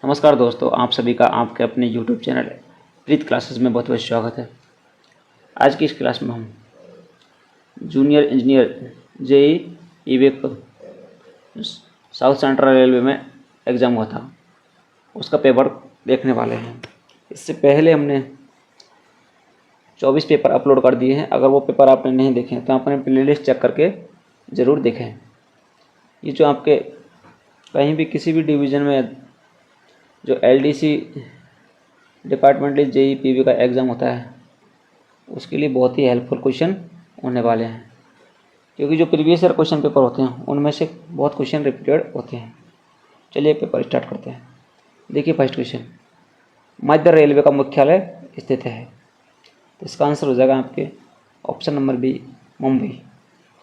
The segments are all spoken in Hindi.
नमस्कार दोस्तों, आप सभी का आपके अपने YouTube चैनल प्रीत क्लासेस में बहुत बहुत स्वागत है। आज की इस क्लास में हम जूनियर इंजीनियर जेई ईवेक साउथ सेंट्रल रेलवे में एग्ज़ाम हुआ था, उसका पेपर देखने वाले हैं। इससे पहले हमने 24 पेपर अपलोड कर दिए हैं। अगर वो पेपर आपने नहीं देखे हैं तो अपने प्लेलिस्ट चेक करके ज़रूर देखें। ये जो आपके कहीं भी किसी भी डिवीज़न में जो LDC डिपार्टमेंटल जेई पीवी का एग्ज़ाम होता है, उसके लिए बहुत ही हेल्पफुल क्वेश्चन होने वाले हैं, क्योंकि जो प्रीवियस ईयर क्वेश्चन पेपर होते हैं उनमें से बहुत क्वेश्चन रिपीटेड होते हैं। चलिए पेपर स्टार्ट करते हैं। देखिए फर्स्ट क्वेश्चन, मध्य रेलवे का मुख्यालय स्थित है, तो इसका आंसर हो जाएगा आपके ऑप्शन नंबर बी, मुंबई।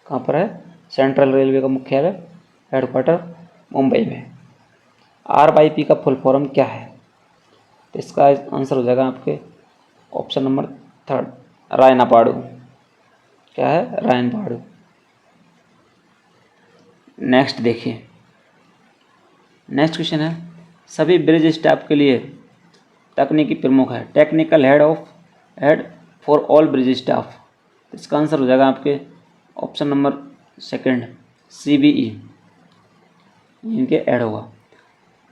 कहाँ पर है? सेंट्रल रेलवे का मुख्यालय हेडक्वार्टर मुंबई में। RYP का फुल फॉर्म क्या है? तो इसका आंसर हो जाएगा आपके ऑप्शन नंबर थर्ड, रायनापाड़ू। क्या है? रायनापाड़ू। नेक्स्ट देखिए, नेक्स्ट क्वेश्चन है, सभी ब्रिज स्टाफ के लिए तकनीकी प्रमुख है, technical head for all bridge staff. इसका आंसर हो जाएगा आपके ऑप्शन नंबर सेकंड, CBE, इनके ऐड होगा।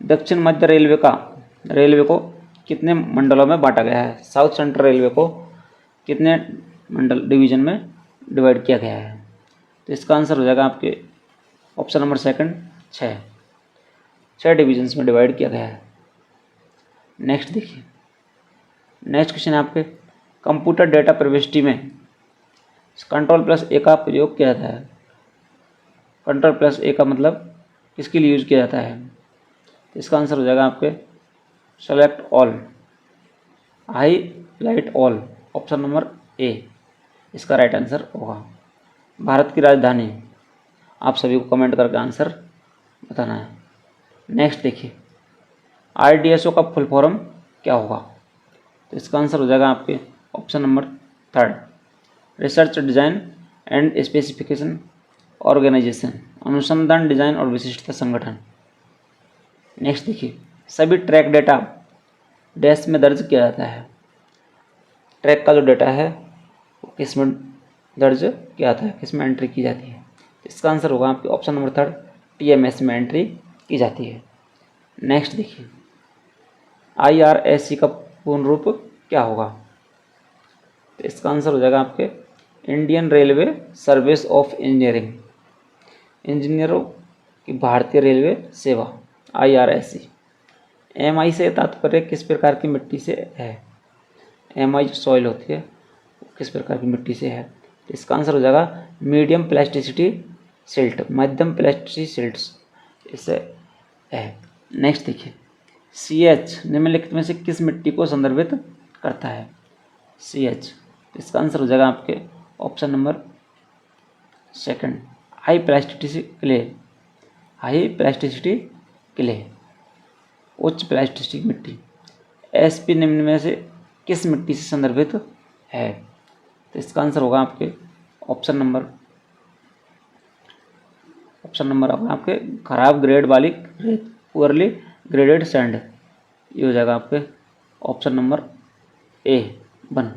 दक्षिण मध्य रेलवे को कितने मंडलों में बांटा गया है? साउथ सेंट्रल रेलवे को कितने मंडल डिवीजन में डिवाइड किया गया है? तो इसका आंसर हो जाएगा आपके ऑप्शन नंबर सेकंड, 6 डिविजन्स में डिवाइड किया गया है। नेक्स्ट देखिए, नेक्स्ट क्वेश्चन है आपके, कंप्यूटर डेटा प्रविष्टि में Ctrl+A का प्रयोग किया जाता है। Ctrl+A का मतलब किसके लिए यूज़ किया जाता है? तो इसका आंसर हो जाएगा आपके select all, highlight all, option number A इसका राइट आंसर होगा। भारत की राजधानी, आप सभी को कमेंट करके आंसर बताना है। नेक्स्ट देखिए, RDSO का फुल फॉर्म क्या होगा? तो इसका आंसर हो जाएगा आपके option number third, research design and specification organisation, अनुसंधान डिज़ाइन और विशिष्टता संगठन। नेक्स्ट देखिए, सभी ट्रैक डेटा डैश में दर्ज किया जाता है। ट्रैक का जो डेटा है वो किस में दर्ज किया जाता है, किस में एंट्री की जाती है? इसका आंसर होगा आपके ऑप्शन नंबर थर्ड, TMS में एंट्री की जाती है। नेक्स्ट देखिए, IRSC का पूर्ण रूप क्या होगा? तो इसका आंसर हो जाएगा आपके Indian railway service of engineering, इंजीनियरों की भारतीय रेलवे सेवा, IRSC। MI से तात्पर्य किस प्रकार की मिट्टी से है? MI जो सॉइल होती है वो किस प्रकार की मिट्टी से है? तो इसका आंसर हो जाएगा मीडियम प्लास्टिसिटी सिल्ट, मध्यम प्लास्टिसिटी सिल्ट्स इससे है। नेक्स्ट देखिए, CH निम्नलिखित में से किस मिट्टी को संदर्भित करता है? CH, इसका आंसर हो जाएगा आपके option number second, high plasticity clay, high plasticity clay, उच्च प्लास्टिसिटी मिट्टी। SP निम्न में से किस मिट्टी से संदर्भित है? तो इसका आंसर होगा आपके ऑप्शन नंबर आपके खराब ग्रेड वाली रेत, पुअरली ग्रेडेड सैंड, ये हो जाएगा आपके ऑप्शन नंबर A, 1।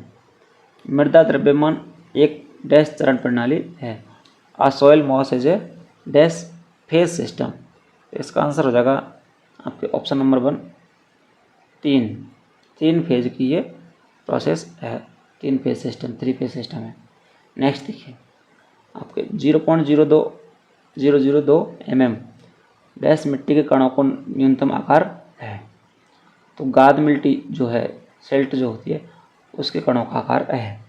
मृदा द्रव्यमान एक डैश चरण प्रणाली है, a soil mass as a dash phase system. इसका आंसर हो जाएगा आपके ऑप्शन नंबर 1, 3 फेज की ये प्रोसेस है, 3 फेज सिस्टम, 3 फेज सिस्टम है। नेक्स्ट देखिए, आपके 0.02002 mm डैश मिट्टी के कणों को न्यूनतम आकार है। तो गाद मिट्टी जो है, सिल्ट जो होती है, उसके कणों का आकार है।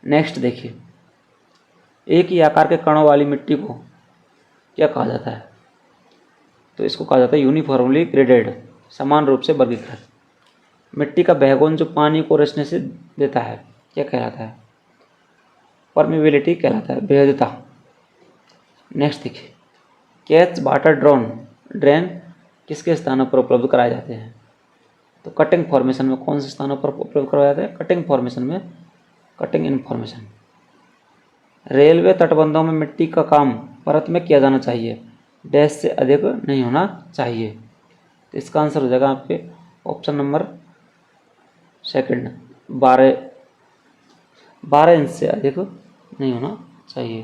नेक्स्ट देखिए, एक ही आकार के कणों वाली मिट्टी को क्या कहा जाता है? तो इसको कहा जाता है यूनिफॉर्मली ग्रेडेड, समान रूप से वर्गीकृत। मिट्टी का बहुगुण जो पानी को रिसने से देता है क्या कहलाता है? परमेबिलिटी कहलाता है, भेदता। नेक्स्ट देखिए, कैच वाटर ड्रेन किसके स्थानों पर उपलब्ध कराए जाते हैं? तो कटिंग फॉर्मेशन में कौन से स्थानों पर उपलब्ध करवाए जाते हैं? कटिंग फॉर्मेशन में, कटिंग इनफॉर्मेशन। रेलवे तटबंधों में मिट्टी का काम परत में किया जाना चाहिए, डैश से अधिक नहीं होना चाहिए। तो इसका आंसर हो जाएगा आपके ऑप्शन नंबर सेकंड, 12 इंच से अधिक नहीं होना चाहिए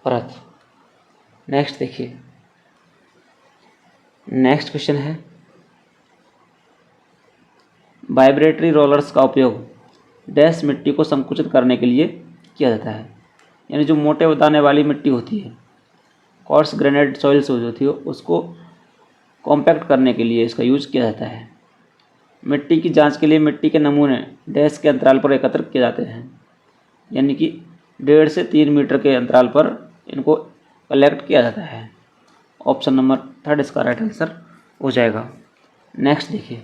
परत। नेक्स्ट देखिए, नेक्स्ट क्वेश्चन है, वाइब्रेटरी रोलर्स का उपयोग डैश मिट्टी को संकुचित करने के लिए किया जाता है। यानी जो मोटे दाने वाली मिट्टी होती है, कोर्स ग्रेनाइट सॉइल्स जो होती है, उसको कॉम्पैक्ट करने के लिए इसका यूज किया जाता है। मिट्टी की जांच के लिए मिट्टी के नमूने डैश के अंतराल पर एकत्र किए जाते हैं, यानी कि 1.5 से 3 मीटर के अंतराल पर इनको कलेक्ट किया जाता है। ऑप्शन नंबर थर्ड इसका राइट आंसर हो जाएगा। नेक्स्ट देखिए,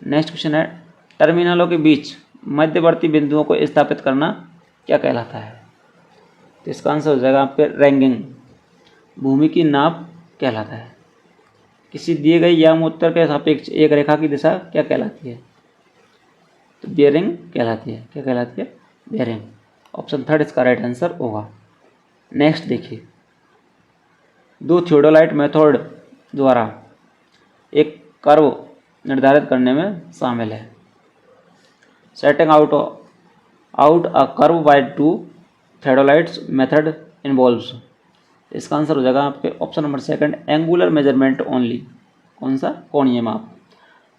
नेक्स्ट क्वेश्चन है, टर्मिनलों के बीच मध्यवर्ती बिंदुओं को स्थापित करना क्या कहलाता है। तो इसका आंसर हो जाएगा आपके रैंगिंग, भूमि की नाप कहलाता है। किसी दिए गए याम उत्तर के सापेक्ष एक रेखा की दिशा क्या कहलाती है। तो बेयरिंग कहलाती है। क्या कहलाती है? बेयरिंग। ऑप्शन थर्ड इसका राइट आंसर होगा। नेक्स्ट देखिए, 2 थियोडोलाइट मेथड द्वारा एक कर्व निर्धारित करने में शामिल है। Setting out a curve y 2 theodolites method involves. इसका आंसर हो जाएगा आपके option number second, angular measurement only. कौन सा? कोणीय माप।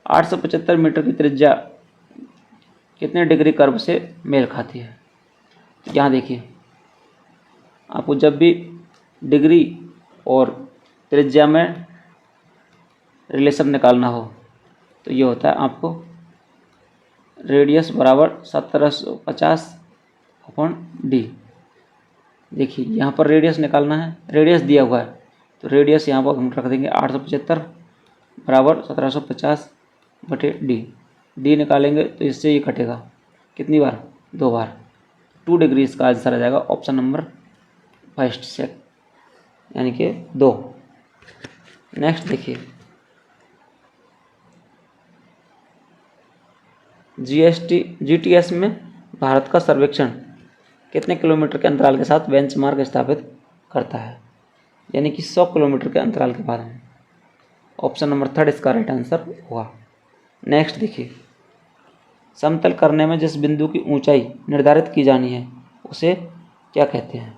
875 मीटर की त्रिज्या कितने डिग्री कर्व से मेल खाती है। यहाँ देखिए, आपको जब भी डिग्री और त्रिज्या में रिलेशन निकालना हो तो ये होता है आपको रेडियस बराबर 1750/d। देखिए यहाँ पर रेडियस निकालना है, रेडियस दिया हुआ है तो रेडियस यहाँ पर हम रख देंगे 875 बराबर 1750/d। डी निकालेंगे तो इससे ये कटेगा कितनी बार? 2 बार। 2 डिग्री इसका आंसर आ जाएगा ऑप्शन नंबर फर्स्ट से, यानी कि 2। नेक्स्ट देखिए, जीटीएस में भारत का सर्वेक्षण कितने किलोमीटर के अंतराल के साथ बेंचमार्क स्थापित करता है, यानी कि 100 किलोमीटर के अंतराल के बाद में। ऑप्शन नंबर थर्ड इसका राइट आंसर होगा। नेक्स्ट देखिए, समतल करने में जिस बिंदु की ऊंचाई निर्धारित की जानी है उसे क्या कहते हैं।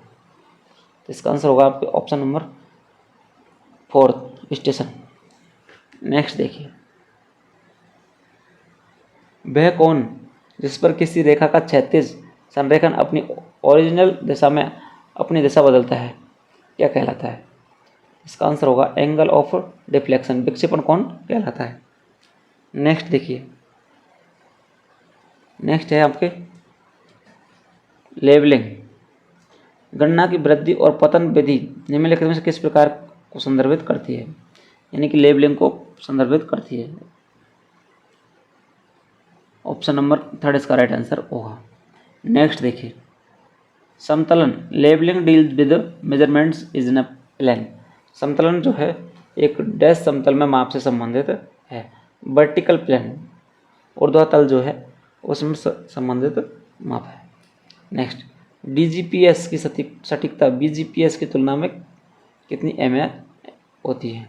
तो इसका आंसर होगा आपके option number fourth, station. Next देखिए, वह कोण जिस पर किसी रेखा का क्षैतिज संरेखण अपनी ओरिजिनल दिशा में अपनी दिशा बदलता है क्या कहलाता है। इसका आंसर होगा एंगल ऑफ डिफ्लेक्शन, विक्षेपण कोण कहलाता है। नेक्स्ट देखिए, नेक्स्ट है आपके लेवलिंग। गणना की वृद्धि और पतन विधि निम्नलिखित में से किस प्रकार को संदर्भित करती है, यानी कि लेवलिंग को संदर्भित करती है। ऑप्शन नंबर थर्ड इसका राइट आंसर होगा। नेक्स्ट देखिए, समतलन, levelling deals with measurements is in a plane. समतलन जो है एक डैश समतल में माप से संबंधित है। वर्टिकल प्लेन, ऊर्ध्वातल जो है उसमें संबंधित माप है। नेक्स्ट, डीजीपीएस की सटीकता बीजीपीएस की तुलना में कितनी एमए होती है।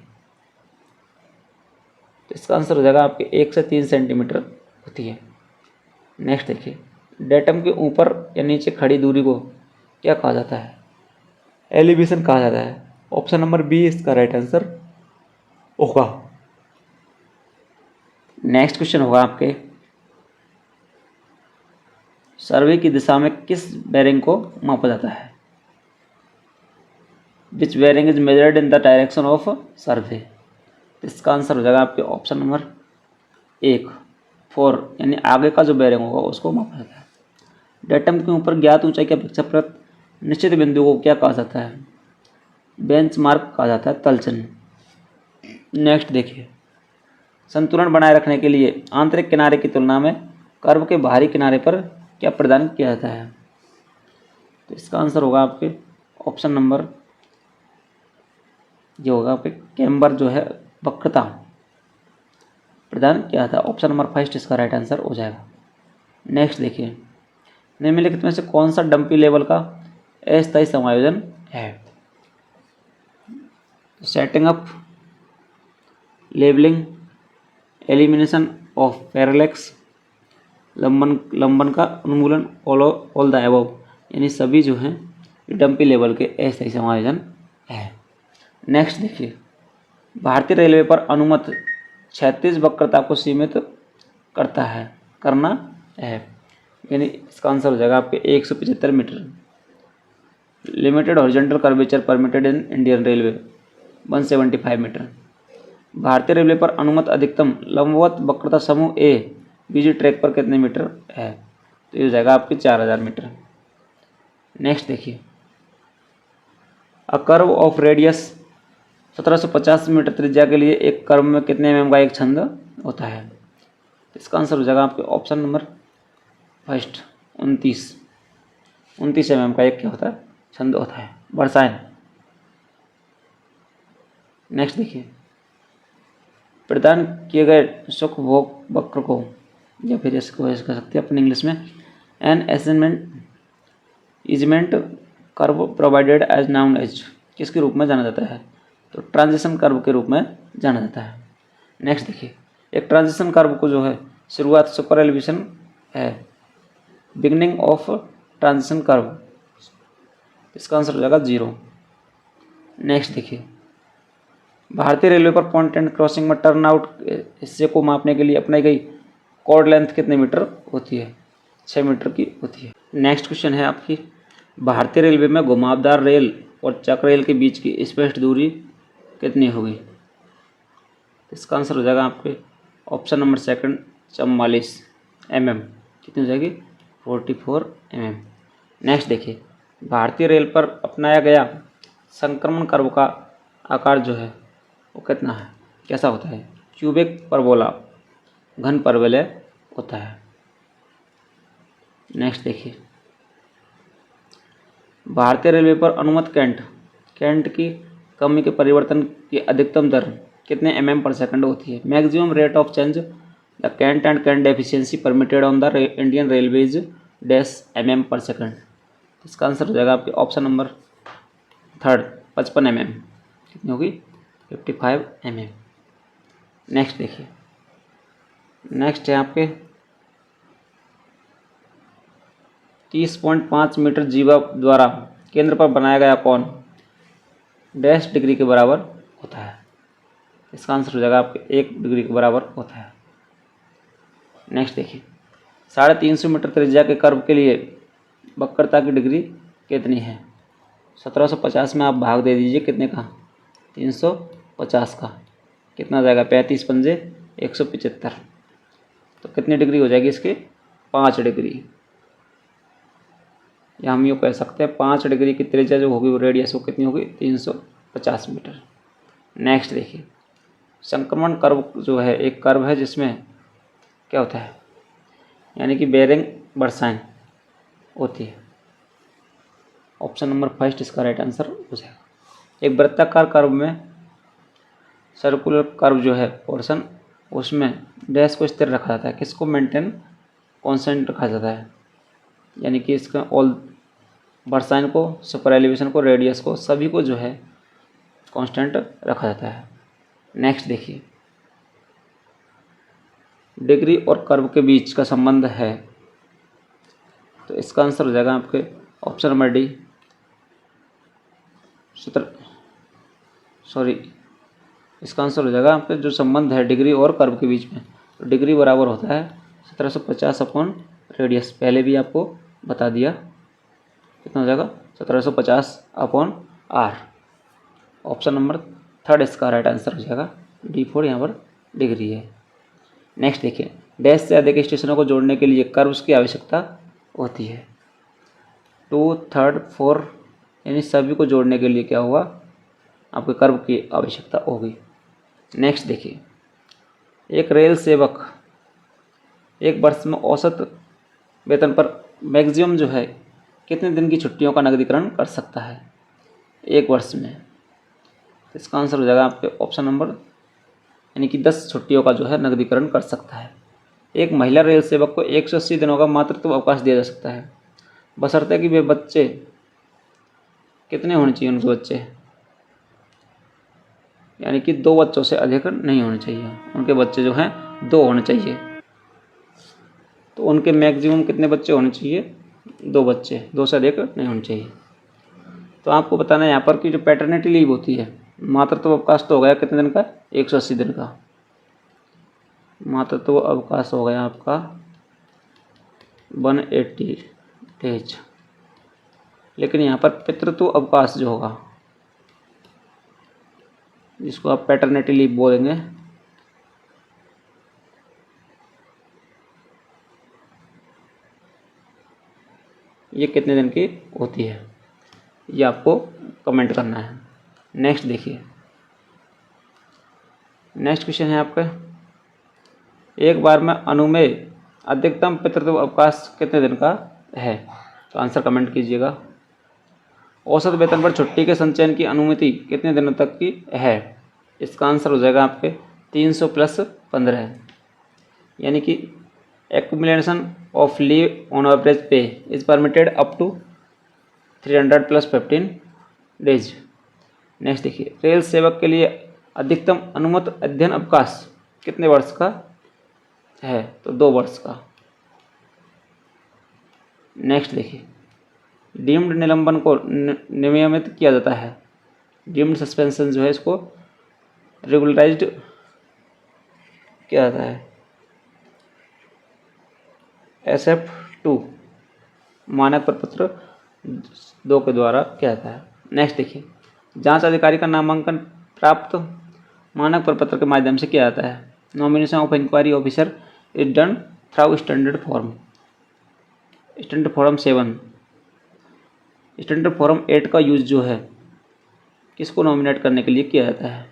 तो इसका आंसर हो जाएगा आपके 1 से 3 सेंटीमीटर होती है। नेक्स्ट देखिए, डेटम के ऊपर या नीचे खड़ी दूरी को क्या कहा जाता है, एलिवेशन कहा जाता है। ऑप्शन नंबर बी इसका राइट आंसर होगा। नेक्स्ट क्वेश्चन होगा आपके, सर्वे की दिशा में किस बेरिंग को मापा जाता है। Which bearing is measured in the direction of survey. इसका आंसर हो जाएगा आपके ऑप्शन नंबर 1, 4, यानी आगे का जो बेरिंग होगा उसको मापा जाता है। डेटम के ऊपर ज्ञात ऊंचाई की अपेक्षाकृत निश्चित बिंदु को क्या कहा जाता है, बेंचमार्क कहा जाता है, तलचिन्ह। नेक्स्ट देखिए, संतुलन बनाए रखने के लिए आंतरिक किनारे की तुलना में कर्व के बाहरी किनारे पर क्या प्रदान किया जाता है। तो इसका आंसर होगा आपके ऑप्शन नंबर जो होगा आपके कैम्बर जो है वक्रता प्रदान किया था। ऑप्शन नंबर फर्स्ट इसका राइट आंसर हो जाएगा। नेक्स्ट देखिए, निम्नलिखित में से कौन सा डंपी लेवल का अस्थायी समायोजन है। Setting up labelling, elimination of parallax, लंबन का उन्मूलन, ऑल द अबव, यानी सभी जो हैं डंपी लेवल के अस्थायी समायोजन है। नेक्स्ट देखिए, भारतीय रेलवे पर अनुमत क्षैतिज वक्रता को सीमित करना है, यानी इसका आंसर हो जाएगा आपके 175 metre. Limited horizontal curvature permitted in Indian railway 175 metre. भारतीय रेलवे पर अनुमत अधिकतम लंबवत वक्रता समूह ए बीजी ट्रैक पर कितने मीटर है, तो ये हो जाएगा आपके 4000 मीटर। नेक्स्ट देखिए, a curve of radius 1750 metre त्रिज्या के लिए एक कर्व में कितने mm का एक छंद होता है, इसका आंसर हो जाएगा आपके ऑप्शन नंबर फर्स्ट 29 mm का एक क्या होता है, छंद होता है, बरसाइन। नेक्स्ट देखिए, प्रदान किए गए सुख भोग वक्र को, या फिर इसको ऐसे कह सकते हैं अपने इंग्लिश में, an easement curve provided as known as, किसके रूप में जाना जाता है, तो ट्रांजिशन कर्व के रूप में जाना जाता है। नेक्स्ट देखिए, एक ट्रांजिशन कर्व को जो है शुरुआत सुपर एलिवेशन है, बिगनिंग ऑफ ट्रांजिशन कर्व, इसका आंसर हो जाएगा 0। नेक्स्ट देखिए, भारतीय रेलवे पर पॉइंट एंड क्रॉसिंग में टर्न आउट हिस्से को मापने के लिए अपनाई गई कॉर्ड लेंथ कितने मीटर होती है, 6 मीटर की होती है। नेक्स्ट क्वेश्चन है आपकी, भारतीय रेलवे में घुमावदार रेल और चक्र रेल के बीच की स्पष्ट दूरी कितनी होगी, इसका आंसर हो जाएगा आपके ऑप्शन नंबर सेकंड 44 mm, कितनी हो जाएगी 44 mm। नेक्स्ट देखिए, भारतीय रेल पर अपनाया गया संक्रमण कर्व का आकार जो है वो कितना है, कैसा होता है, क्यूबिक परबोला, घन परवलय होता है। नेक्स्ट देखिए, भारतीय रेलवे पर अनुमत कैंट की कमी के परिवर्तन की अधिकतम दर कितने mm/s होती है, maximum rate of change the cant and cant deficiency permitted on the Indian railways dash mm/s, इसका आंसर हो जाएगा आपके ऑप्शन नंबर थर्ड 55 mm, कितनी होगी 55 mm। नेक्स्ट देखिए, नेक्स्ट है आपके 30.5 मीटर जीवा द्वारा केंद्र पर बनाया गया कोण डैश डिग्री के बराबर होता है, इसका आंसर हो जाएगा आपके 1 डिग्री के बराबर होता है। नेक्स्ट देखिए, 350 मीटर त्रिज्या के कर्व के लिए वक्रता की डिग्री कितनी है, 1750 में आप भाग दे दीजिए कितने का, 350 का, कितना जाएगा 35 पंजे 175, तो कितनी डिग्री हो जाएगी इसकी 5 डिग्री, या हम यूँ कह सकते हैं 5 डिग्री की त्रिज्या जो होगी वो रेडियस वो कितनी होगी 350 मीटर। नेक्स्ट देखिए, संक्रमण कर्व जो है एक कर्व है जिसमें क्या होता है, यानी कि बेरिंग बरसाइन होती है, ऑप्शन नंबर फर्स्ट इसका राइट आंसर हो जाएगा। एक वृत्ताकार कर्व में सर्कुलर कर्व जो है पोर्शन, उसमें डैश को स्थिर रखा जाता है, किसको मेंटेन कांस्टेंट रखा जाता है, यानी कि इसका ऑल बरसाइन को, सुपर एलिवेशन को, रेडियस को, सभी को जो है कांस्टेंट रखा जाता है। नेक्स्ट देखिए, डिग्री और कर्व के बीच का संबंध है, तो इसका आंसर हो जाएगा आपके ऑप्शन नंबर डी इसका आंसर हो जाएगा आपके जो संबंध है डिग्री और कर्व के बीच में, तो डिग्री बराबर होता है 1750 अपॉन रेडियस, पहले भी आपको बता दिया, कितना हो जाएगा 1750 upon r, option number third इसका राइट आंसर हो जाएगा, D4 यहाँ पर डिग्री है। नेक्स्ट देखिए, डैश से अधिक स्टेशनों को जोड़ने के लिए कर्व्स की आवश्यकता होती है, 2, 3, 4, यानी सभी को जोड़ने के लिए क्या होगा, आपके कर्व की आवश्यकता होगी। नेक्स्ट देखिए, एक रेल सेवक एक वर्ष में औसत वेतन पर मैक्सिमम जो है कितने दिन की छुट्टियों का नकदीकरण कर सकता है एक वर्ष में, इसका आंसर हो जाएगा आपके ऑप्शन नंबर, यानी कि 10 छुट्टियों का जो है नकदीकरण कर सकता है। एक महिला रेल सेवक को 180 दिनों का मातृत्व अवकाश दिया जा सकता है, बशर्ते कि वे बच्चे कितने होने चाहिए, उनके बच्चे यानी कि 2 बच्चों से अधिक नहीं होने चाहिए। उनके बच्चे जो हैं 2 होने चाहिए। तो उनके मैक्सिमम कितने बच्चे होने चाहिए? 2 बच्चे, 2 से अधिक नहीं होने चाहिए। तो आपको बताना है यहाँ पर कि जो पैटर्निटी लीव होती है, मातृत्व अवकाश तो हो गया कितने दिन का? 180 दिन का। मातृत्व अवकाश हो गया आपका 180 डेज। लेकिन यहाँ पर पितृत्व अवकाश जो होगा, जिसको आप पैटर्निटी लीव बोलेंगे, ये कितने दिन की होती है, ये आपको कमेंट करना है। नेक्स्ट देखिए, नेक्स्ट क्वेश्चन है आपका, एक बार में अनुमेय अधिकतम पितृत्व अवकाश कितने दिन का है? तो आंसर कमेंट कीजिएगा। औसत वेतन पर छुट्टी के संचयन की अनुमति कितने दिनों तक की है? इसका आंसर हो जाएगा आपके 300 + 15, यानी कि accumulation of leave on average pay is permitted up to 300 + 15 days. Next देखिए, रेल सेवक के लिए अधिकतम अनुमत अध्ययन अवकाश कितने वर्ष का है? तो 2 वर्ष का। नेक्स्ट देखिए, डीम्ड निलंबन को नियमित किया जाता है। डीम्ड सस्पेंशन जो है इसको रेगुलराइज्ड किया जाता है SF2 मानक प्रपत्र 2 के द्वारा किया जाता है। नेक्स्ट देखिए, जांच अधिकारी का नामांकन प्राप्त मानक प्रपत्र के माध्यम से किया जाता है। Nomination of inquiry officer is done through standard form. Standard form 7, standard form 8 का यूज जो है किसको नॉमिनेट करने के लिए किया जाता है?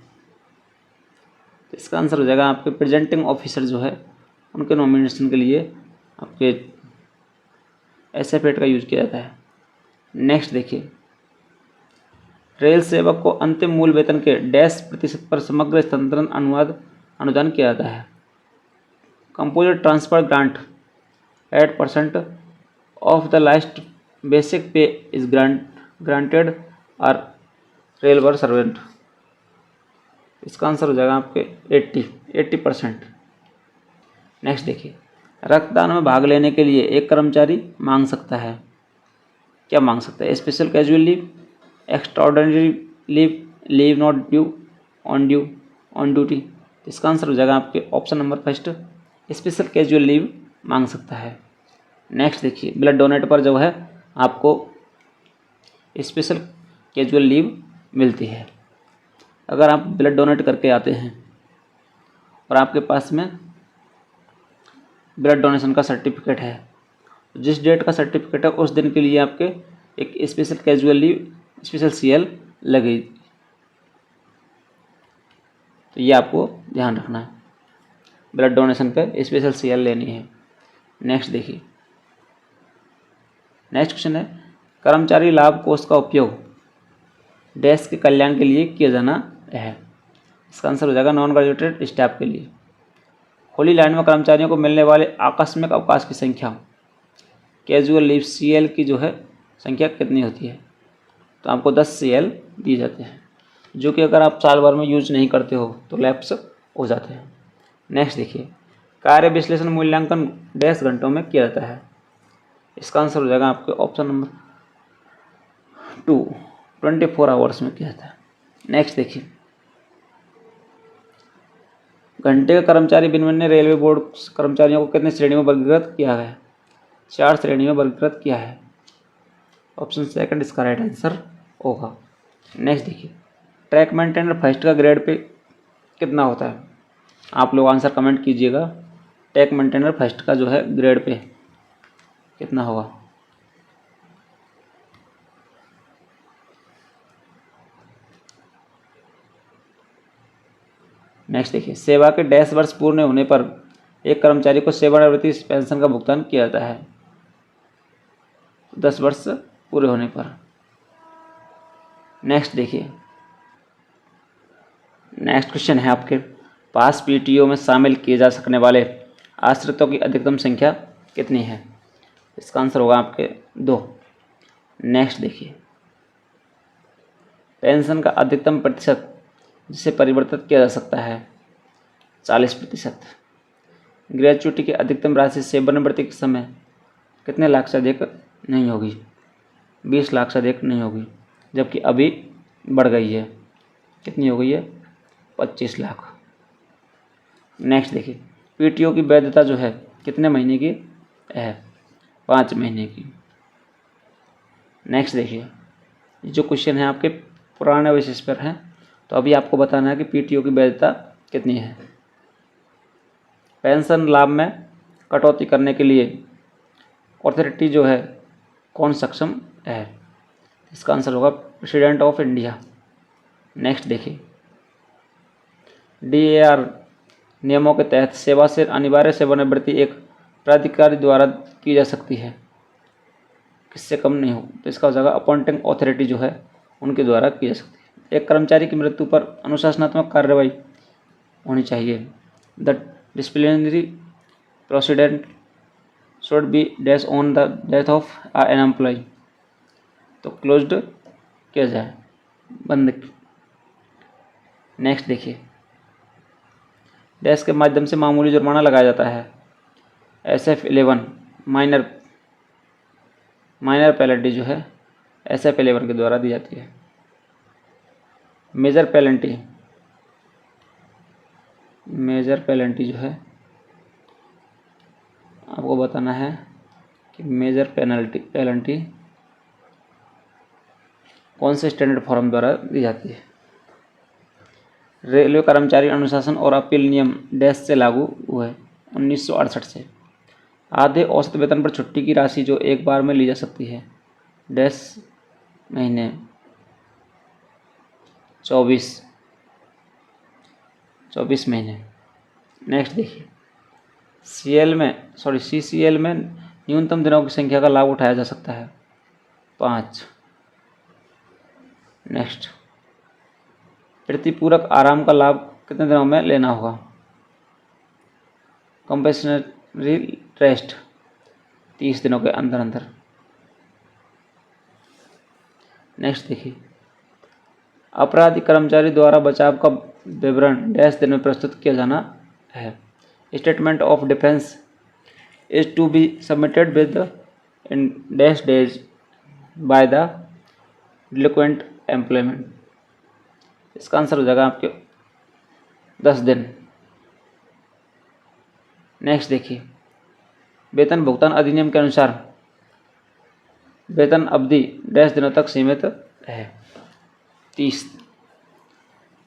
तो इसका आंसर हो जाएगा आपके प्रेजेंटिंग ऑफिसर जो है उनके नॉमिनेशन के लिए आपके SF8 का यूज किया जाता है। नेक्स्ट देखिए, रेल सेवक को अंतिम मूल वेतन के %% पर समग्र स्थानांतरण अनुदान किया जाता है। Composite transfer grant 8% of the last basic pay is granted are railway servant. इसका आंसर हो जाएगा आपके 80%। नेक्स्ट देखिए, रक्तदान में भाग लेने के लिए एक कर्मचारी मांग सकता है, क्या मांग सकता है? Special casual leave, extraordinary leave, leave not due, on duty. इसका आंसर हो जाएगा आपके option number first, special casual leave मांग सकता है। नेक्स्ट देखिए, ब्लड डोनेट पर जो है आपको स्पेशल कैजुअल लीव मिलती है। अगर आप ब्लड डोनेट करके आते हैं और आपके पास में ब्लड डोनेशन का सर्टिफिकेट है, जिस डेट का सर्टिफिकेट है उस दिन के लिए आपके एक special casual leave, special CL लगेगी। तो ये आपको ध्यान रखना है, ब्लड डोनेशन पे स्पेशल CL लेनी है। नेक्स्ट देखिए, नेक्स्ट क्वेश्चन है, कर्मचारी लाभ कोष का उपयोग देश के कल्याण के लिए किया जाना है। इसका आंसर हो जाएगा नॉन ग्रेजुएटेड स्टाफ के लिए। होली लैंड में कर्मचारियों को मिलने वाले आकस्मिक अवकाश की संख्या, कैजुअल लीव CL की जो है संख्या कितनी होती है? तो आपको 10 CL दिए जाते हैं, जो कि अगर आप साल भर में यूज नहीं करते हो तो लैप्स हो जाते हैं। नेक्स्ट देखिए, कार्य विश्लेषण मूल्यांकन डैश घंटों में किया जाता है। इसका आंसर हो जाएगा आपके ऑप्शन नंबर 2, 24 आवर्स में किया जाता है। नेक्स्ट देखिए, घंटे का कर्मचारी विनिमय ने रेलवे बोर्ड कर्मचारियों को कितने श्रेणी में वर्गीकृत किया है? 4 श्रेणी में वर्गीकृत किया है। ऑप्शन सेकंड इसका राइट आंसर होगा। नेक्स्ट देखिए, ट्रैक मेंटेनर फर्स्ट का ग्रेड पे कितना होता है? आप लोग आंसर कमेंट कीजिएगा, ट्रैक मेंटेनर फर्स्ट का जो है ग्रेड पे कितना होगा? नेक्स्ट देखिए, सेवा के डैश वर्ष पूर्ण होने पर एक कर्मचारी को सेवानिवृत्ति पेंशन का भुगतान किया जाता है। 10 वर्ष पूरे होने पर। नेक्स्ट देखिए, नेक्स्ट क्वेश्चन है आपके पास, PTO में शामिल किए जा सकने वाले आश्रितों की अधिकतम संख्या कितनी है? इसका आंसर होगा आपके 2। नेक्स्ट देखिए, पेंशन का अधिकतम प्रतिशत जिसे परिवर्तित किया जा सकता है 40%। ग्रेच्युटी की अधिकतम राशि सेवानिवृत्ति के समय कितने लाख से अधिक नहीं होगी? 20 लाख से अधिक नहीं होगी, जबकि अभी बढ़ गई है। कितनी हो गई है? 25 लाख। नेक्स्ट देखिए, पीटीओ की वैधता जो है कितने महीने की है? 5 महीने की। नेक्स्ट देखिए, जो क्वेश्चन है आपके पुराने बेसिस पर हैं, तो अभी आपको बताना है कि पीटीओ की वैधता कितनी है। पेंशन लाभ में कटौती करने के लिए अथॉरिटी जो है कौन सक्षम है? इसका आंसर होगा प्रेसिडेंट ऑफ इंडिया। नेक्स्ट देखिए, डीएआर नियमों के तहत सेवा से अनिवार्य सेवानिवृत्ति एक प्राधिकारी द्वारा की जा सकती है, किससे कम नहीं हो, तो इसका हो जाएगा अपॉइंटिंग अथॉरिटी जो है उनके द्वारा की जा सकती है। एक कर्मचारी की मृत्यु पर अनुशासनात्मक कार्रवाई होनी चाहिए। The disciplinary proceedings should be dash on the death of an employee, तो क्लोज्ड किया जाए, बंद। नेक्स्ट देखिए, डैश के माध्यम से मामूली जुर्माना लगाया जाता है। SF11 माइनर पेनल्टी जो है SF11 के द्वारा दी जाती है। मेजर पेनल्टी जो है आपको बताना है कि मेजर पेनल्टी कौन से स्टैंडर्ड फॉर्म द्वारा दी जाती है। रेलवे कर्मचारी अनुशासन और अपील नियम डैश से लागू हुए 1968 से। आधे औसत वेतन पर छुट्टी की राशि जो एक बार में ली जा सकती है डैश महीने 24 महीने। नेक्स्ट देखिए, CCL में न्यूनतम दिनों की संख्या का लाभ उठाया जा सकता है 5। नेक्स्ट, प्रतिपूरक आराम का लाभ कितने दिनों में लेना होगा? कंपल्सरी रेस्ट 30 दिनों के अंदर अंदर। नेक्स्ट देखिए, अपराधी कर्मचारी द्वारा बचाव का विवरण डैश दिन में प्रस्तुत किया जाना है। Statement of defence is to be submitted within dash days by the delinquent employment, इसका आंसर हो जाएगा आपके 10 दिन। नेक्स्ट देखिए, वेतन भुगतान अधिनियम के अनुसार वेतन अवधि डैश दिनों तक सीमित है 30।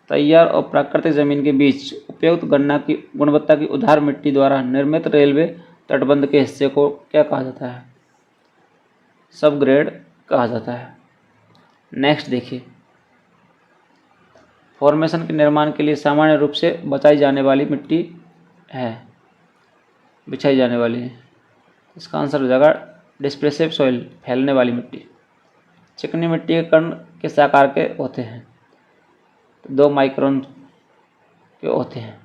तैयार और प्राकृतिक जमीन के बीच उपयुक्त गुणवत्ता की उधार मिट्टी द्वारा निर्मित रेलवे तटबंध के हिस्से को क्या कहा जाता है? सब ग्रेड कहा जाता है। नेक्स्ट देखिए, फॉर्मेशन के निर्माण के लिए सामान्य रूप से बिछाई जाने वाली है, इसका आंसर हो जाएगा डिस्प्रेसिव सॉइल, फैलने वाली मिट्टी। चिकनी मिट्टी के कण किस आकार के होते हैं? 2 माइक्रोन के होते हैं।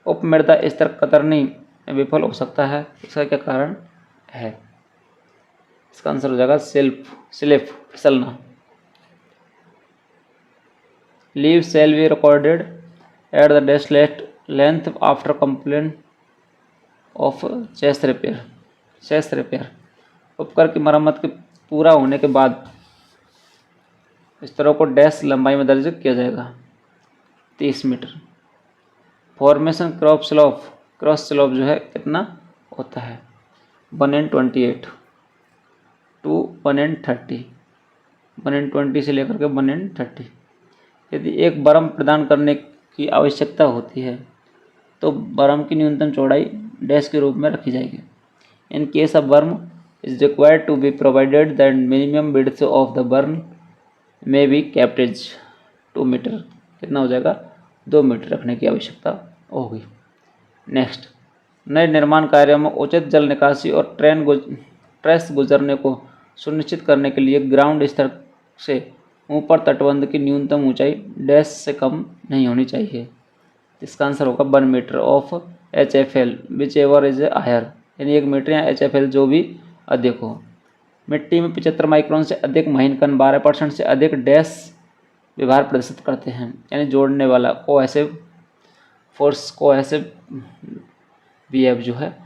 उपमृदा स्तर कतरनी विफल हो सकता है, इसका क्या कारण है? इसका आंसर हो जाएगा स्लिप, फिसलना। Leave shall be recorded at the dash length after complain of chest repair, उपकर की मरम्मत के पूरा होने के बाद स्तरों को डैश लंबाई में दर्ज किया जाएगा 30 मीटर। फॉर्मेशन क्रॉस स्लोप जो है कितना होता है? 1:28 टू 1:30, 1:20 से लेकर के 1:30। यदि एक बर्म प्रदान करने की आवश्यकता होती है तो बर्म की न्यूनतम चौड़ाई डैश के रूप में रखी जाएगी। In case of berm is required to be provided that minimum width of the berm में बी केप्ट एज 2 मीटर, कितना हो जाएगा? 2 मीटर रखने की आवश्यकता होगी। नेक्स्ट, नए निर्माण कार्यों में उचित जल निकासी और ट्रेस गुजरने को सुनिश्चित करने के लिए ग्राउंड स्तर से ऊपर तटबंध की न्यूनतम ऊंचाई डैश से कम नहीं होनी चाहिए। इसका आंसर होगा 1 metre of HFL whichever is higher, यानी 1 मीटर या HFL जो भी अधिक हो। मिट्टी में 75 माइक्रोन से अधिक महीन कण 12% से अधिक डैश व्यवहार प्रदर्शित करते हैं, यानी जोड़ने वाला कोहेसिव फोर्स, कोहेसिव बिहेव जो है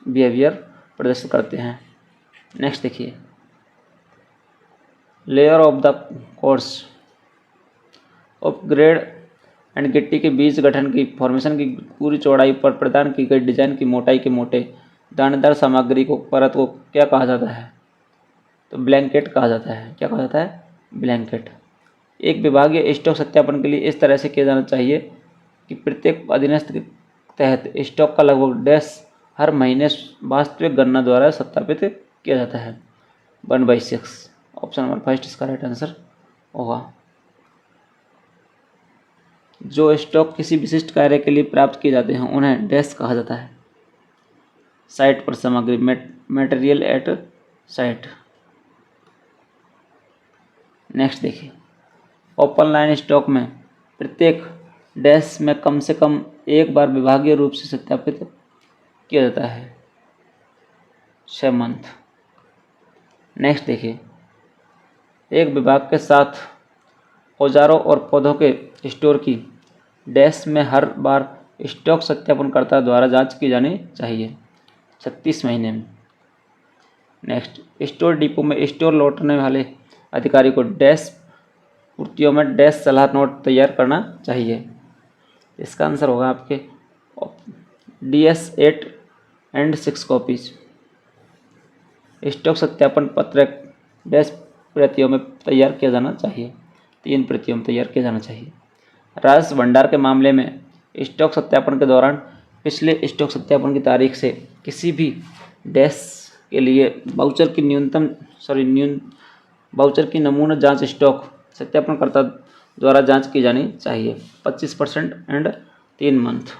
बिहेवियर प्रदर्शित करते हैं। नेक्स्ट देखिए, layer of the course of grade and गिट्टी के बीच गठन की फॉर्मेशन की पूरी चौड़ाई पर प्रदान की गई डिजाइन की मोटाई के मोटे दानेदार सामग्री को परत को क्या कहा जाता है? तो ब्लैंकेट कहा जाता है। क्या कहा जाता है? ब्लैंकेट। एक विभागीय स्टॉक सत्यापन के लिए इस तरह से किया जाना चाहिए कि प्रत्येक अधीनस्थ के तहत स्टॉक का लगभग डैश हर महीने वास्तविक गणना द्वारा सत्यापित किया जाता है। 1/6। ऑप्शन नंबर फर्स्ट इसका राइट आंसर होगा। जो स्टॉक किसी विशिष्ट कार्य के लिए प्राप्त किए जाते हैं उन्हें डैश कहा जाता है। साइट पर सामग्री, मटेरियल एट साइट। नेक्स्ट देखिए, ओपन लाइन स्टॉक में प्रत्येक डैश में कम से कम एक बार विभागीय रूप से सत्यापित किया जाता है। 6 मंथ। नेक्स्ट देखिए, एक विभाग के साथ औजारों और पौधों के स्टोर की डैश में हर बार स्टॉक सत्यापनकर्ता द्वारा जांच की जानी चाहिए 36 महीने में। नेक्स्ट, स्टोर डिपो में स्टोर लौटने वाले अधिकारी को डैश पूर्तियों में डैश सलाह नोट तैयार करना चाहिए। इसका आंसर होगा आपके DS 8 एंड 6 कॉपीज। स्टॉक सत्यापन पत्रक डैश प्रतियों में तैयार किया जाना चाहिए, 3 प्रतियों में तैयार किया जाना चाहिए। राजस्व भंडार के मामले में स्टॉक सत्यापन के दौरान पिछले स्टॉक सत्यापन की तारीख से किसी भी डैश के लिए वाउचर की नमूना जांच स्टॉक सत्यापनकर्ता द्वारा जांच की जानी चाहिए 25% and 3 month.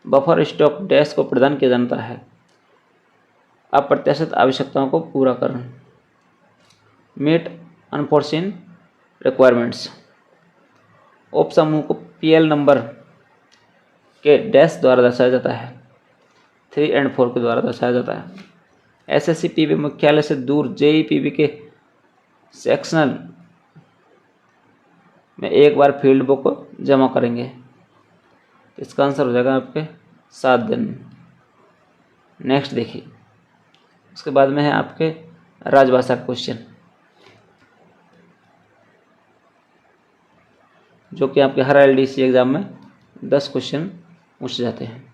Buffer stock dash को प्रदान किया जाता है अप्रत्याशित आवश्यकताओं को पूरा कर मीट अनफोर्सिन रिक्वायरमेंट्स। उप समूह को PL नंबर के डैश द्वारा दर्शाया जाता है 3 और 4 के द्वारा दर्शाया जाता है। SSC PB मुख्यालय से दूर JEE PB के सेक्शनल में एक बार फील्ड बुक जमा करेंगे। इसका आंसर हो जाएगा आपके 7 दिन। नेक्स्ट देखिए, उसके बाद में है आपके राजभाषा क्वेश्चन, जो कि आपके हर LDC एग्जाम में 10 क्वेश्चन पूछे जाते हैं।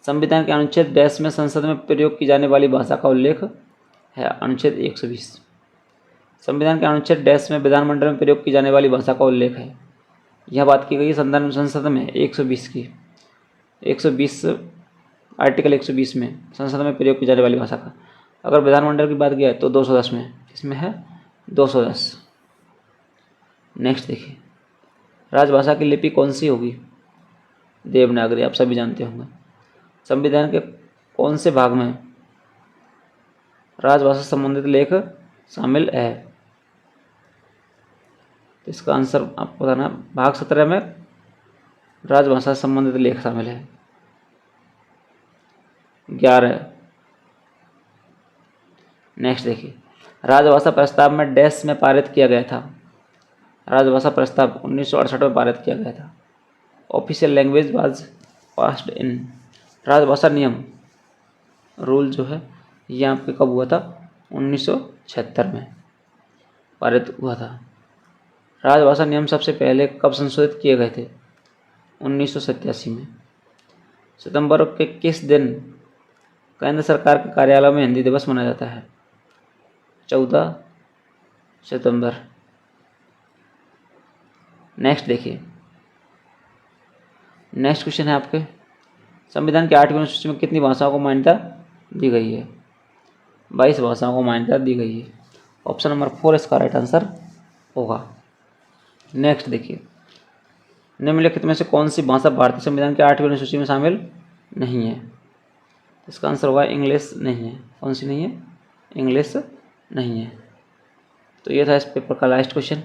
संविधान के अनुच्छेद डैश में संसद में प्रयोग की जाने वाली भाषा का उल्लेख है। अनुच्छेद 120। संविधान के अनुच्छेद डैश में विधानमंडल में प्रयोग की जाने वाली भाषा का उल्लेख है। यह बात की गई है संसद में 120 की 120 आर्टिकल 120 में संसद में प्रयोग की जाने वाली भाषा का। अगर विधानमंडल की बात की जाए तो 210 में, इसमें है 210। नेक्स्ट देखिए, राजभाषा की लिपि कौन सी होगी? देवनागरी, आप सभी जानते होंगे। संविधान के कौन से भाग में राजभाषा संबंधित लेख शामिल है? तो इसका आंसर आपको बताना, भाग 17 में राजभाषा संबंधित लेख शामिल है। 11। नेक्स्ट देखिए, राजभाषा प्रस्ताव में डैश में पारित किया गया था। राजभाषा प्रस्ताव 1968 में पारित किया गया था। Official language was passed in. राजभाषा नियम रूल जो है ये आपके कब हुआ था? 1976 में पारित हुआ था। राजभाषा नियम सबसे पहले कब संशोधित किए गए थे? 1987 में। सितंबर के किस दिन केंद्र सरकार के कार्यालय में हिंदी दिवस मनाया जाता है? 14 सितंबर। नेक्स्ट देखिए, नेक्स्ट क्वेश्चन है आपके, संविधान के 8वें अनुसूची में कितनी भाषाओं को मान्यता दी गई है? 22 भाषाओं को मान्यता दी गई है। ऑप्शन नंबर 4 इसका राइट आंसर होगा। नेक्स्ट देखिए, निम्नलिखित में से कौन सी भाषा भारतीय संविधान के 8वें अनुसूची में शामिल नहीं है? इसका आंसर होगा इंग्लिश नहीं है। कौन सी नहीं है? इंग्लिश नहीं है। तो ये था इस पेपर का लास्ट क्वेश्चन।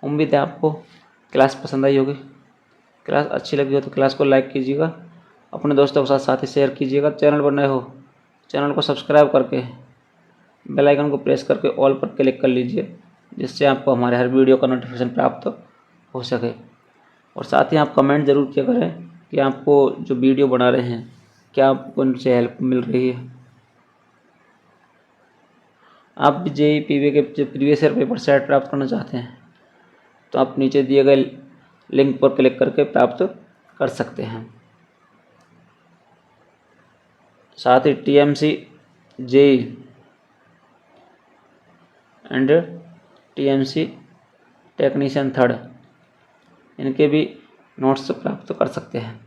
उम्मीद है आपको क्लास पसंद आई होगी। क्लास अच्छी लगी हो तो क्लास को लाइक कीजिएगा, अपने दोस्तों के साथ ही शेयर कीजिएगा। चैनल पर नए हो चैनल को सब्सक्राइब करके बेल आइकन को प्रेस करके ऑल पर क्लिक कर लीजिए, जिससे आपको हमारे हर वीडियो का नोटिफिकेशन प्राप्त हो सके। और साथ ही आप कमेंट ज़रूर किया करें कि आपको जो वीडियो बना रहे हैं क्या आपको उनसे हेल्प मिल रही है। आप भी जेईई पीवी के जो प्रीवियस ईयर पेपर सेट प्राप्त करना चाहते हैं तो आप नीचे दिए गए लिंक पर क्लिक करके प्राप्त कर सकते हैं। साथ ही TMC JE and TMC technician third इनके भी नोट्स प्राप्त कर सकते हैं।